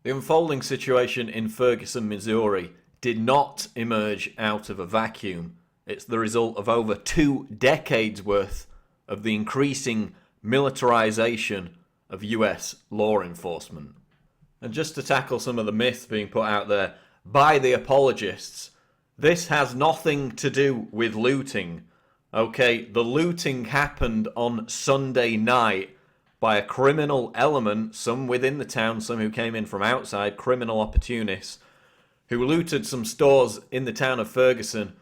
The unfolding situation in Ferguson, Missouri did not emerge out of a vacuum. It's the result of over 2 decades worth of the increasing militarization of US law enforcement. And just to tackle some of the myths being put out there by the apologists, this has nothing to do with looting. Okay, the looting happened on Sunday night by a criminal element, some within the town, some who came in from outside, criminal opportunists, who looted some stores in the town of Ferguson,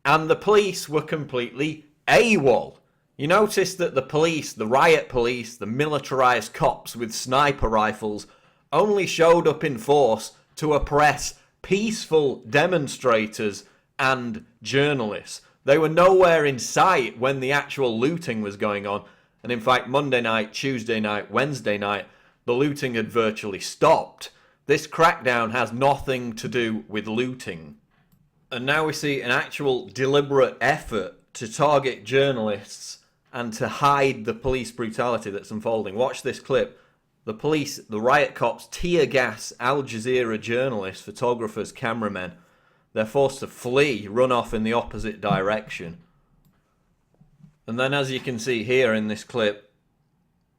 and the police were completely AWOL. You notice that the police, the riot police, the militarized cops with sniper rifles, only showed up in force to oppress peaceful demonstrators and journalists. They were nowhere in sight when the actual looting was going on. And in fact, Monday night, Tuesday night, Wednesday night, the looting had virtually stopped. This crackdown has nothing to do with looting. And now we see an actual deliberate effort to target journalists and to hide the police brutality that's unfolding. Watch this clip. The police, the riot cops, tear gas Al Jazeera journalists, photographers, cameramen. They're forced to flee, run off in the opposite direction. And then, as you can see here in this clip,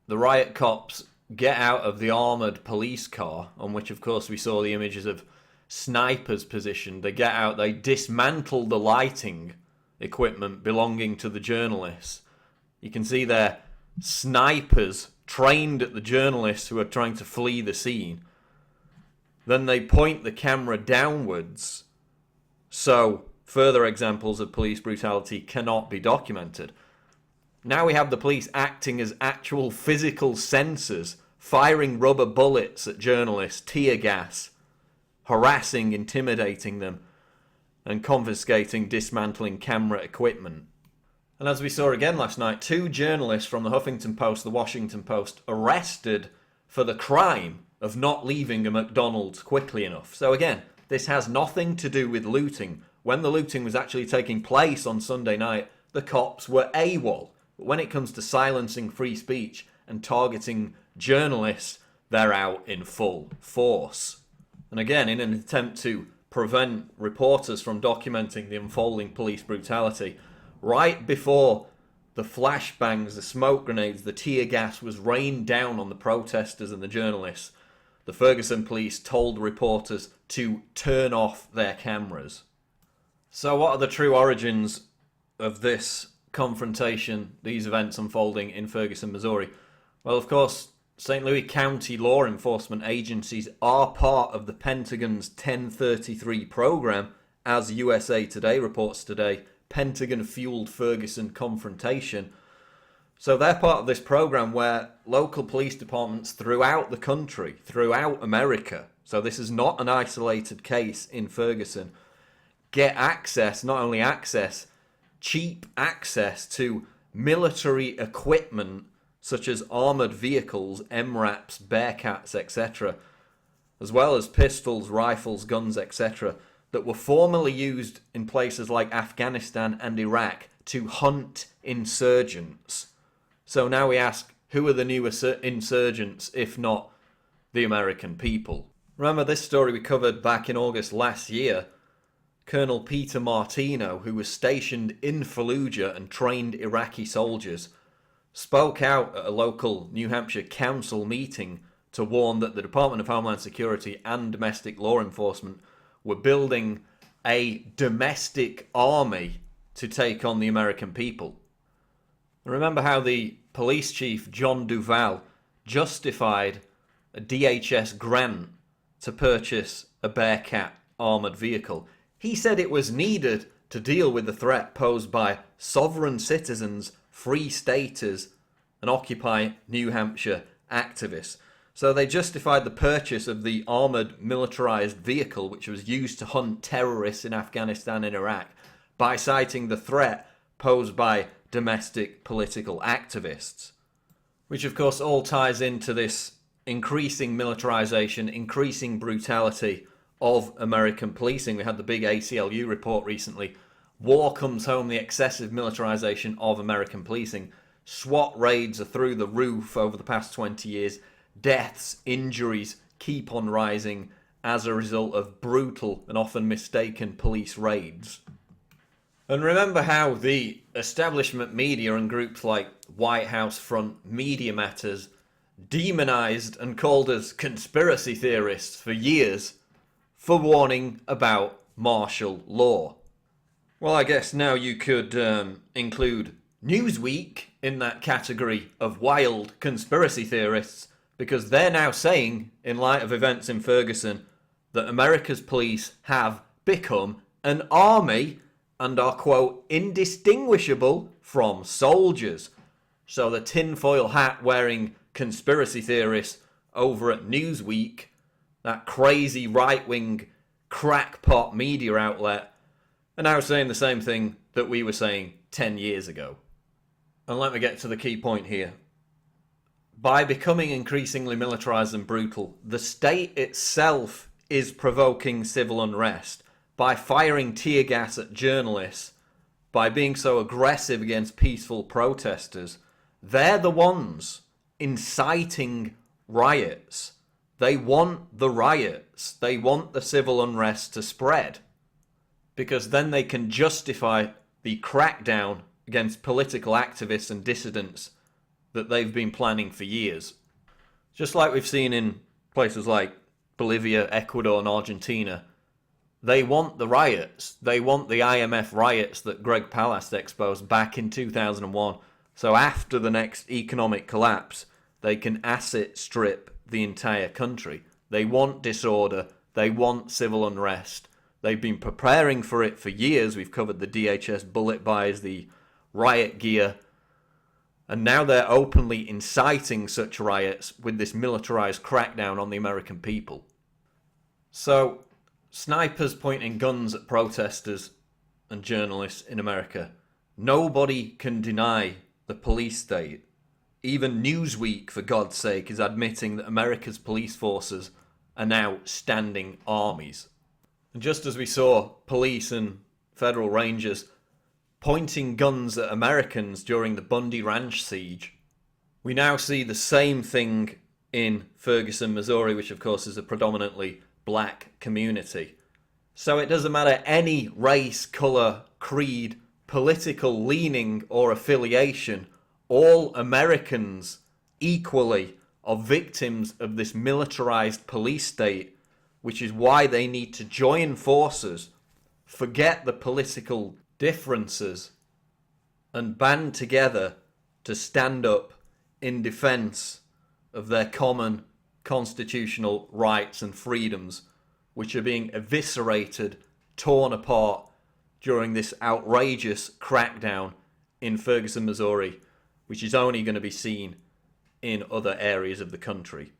the riot cops get out of the armoured police car, on which of course we saw the images of snipers positioned. They get out, they dismantle the lighting equipment belonging to the journalists. You can see there snipers trained at the journalists who are trying to flee the scene. Then they point the camera downwards, so further examples of police brutality cannot be documented. Now we have the police acting as actual physical sensors, firing rubber bullets at journalists, tear gas, harassing, intimidating them, and confiscating, dismantling camera equipment. And as we saw again last night, 2 journalists from the Huffington Post, the Washington Post, arrested for the crime of not leaving a McDonald's quickly enough. So again, this has nothing to do with looting. When the looting was actually taking place on Sunday night, the cops were AWOL. But when it comes to silencing free speech and targeting journalists, they're out in full force. And again, in an attempt to prevent reporters from documenting the unfolding police brutality, right before the flashbangs, the smoke grenades, the tear gas was rained down on the protesters and the journalists, the Ferguson police told reporters to turn off their cameras. So what are the true origins of this confrontation, these events unfolding in Ferguson, Missouri? Well, of course, St. Louis County law enforcement agencies are part of the Pentagon's 1033 program, as USA Today reports today. Pentagon-fueled Ferguson confrontation. So they're part of this program where local police departments throughout the country, throughout America, so this is not an isolated case in Ferguson, get access, not only access, cheap access to military equipment such as armoured vehicles, MRAPs, Bearcats, etc., as well as pistols, rifles, guns, etc., that were formerly used in places like Afghanistan and Iraq to hunt insurgents. So now we ask, who are the new insurgents if not the American people? Remember this story we covered back in August last year? Colonel Peter Martino, who was stationed in Fallujah and trained Iraqi soldiers, spoke out at a local New Hampshire council meeting to warn that the Department of Homeland Security and domestic law enforcement were building a domestic army to take on the American people. Remember how the police chief, John Duval, justified a DHS grant to purchase a Bearcat armoured vehicle. He said it was needed to deal with the threat posed by sovereign citizens, free staters, and Occupy New Hampshire activists. So they justified the purchase of the armoured militarised vehicle which was used to hunt terrorists in Afghanistan and Iraq by citing the threat posed by domestic political activists. Which of course all ties into this increasing militarisation, increasing brutality of American policing. We had the big ACLU report recently. War comes home, the excessive militarisation of American policing. SWAT raids are through the roof over the past 20 years. Deaths, injuries, keep on rising as a result of brutal and often mistaken police raids. And remember how the establishment media and groups like White House Front Media Matters demonized and called us conspiracy theorists for years for warning about martial law. Well, I guess now you could include Newsweek in that category of wild conspiracy theorists, because they're now saying, in light of events in Ferguson, that America's police have become an army and are, quote, indistinguishable from soldiers. So the tinfoil hat wearing conspiracy theorists over at Newsweek, that crazy right-wing crackpot media outlet, are now saying the same thing that we were saying 10 years ago. And let me get to the key point here. By becoming increasingly militarized and brutal, the state itself is provoking civil unrest by firing tear gas at journalists, by being so aggressive against peaceful protesters. They're the ones inciting riots. They want the riots. They want the civil unrest to spread, because then they can justify the crackdown against political activists and dissidents that they've been planning for years. Just like we've seen in places like Bolivia, Ecuador and Argentina, they want the riots. They want the IMF riots that Greg Palast exposed back in 2001. So after the next economic collapse, they can asset strip the entire country. They want disorder. They want civil unrest. They've been preparing for it for years. We've covered the DHS bullet buys, the riot gear, and now they're openly inciting such riots with this militarized crackdown on the American people. So, snipers pointing guns at protesters and journalists in America. Nobody can deny the police state. Even Newsweek, for God's sake, is admitting that America's police forces are now standing armies. And just as we saw police and federal rangers pointing guns at Americans during the Bundy Ranch siege, we now see the same thing in Ferguson, Missouri, which of course is a predominantly black community. So it doesn't matter any race, colour, creed, political leaning or affiliation, all Americans equally are victims of this militarised police state, which is why they need to join forces, forget the political differences, and band together to stand up in defence of their common constitutional rights and freedoms, which are being eviscerated, torn apart during this outrageous crackdown in Ferguson, Missouri, which is only going to be seen in other areas of the country.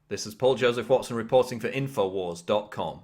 This is Paul Joseph Watson reporting for Infowars.com.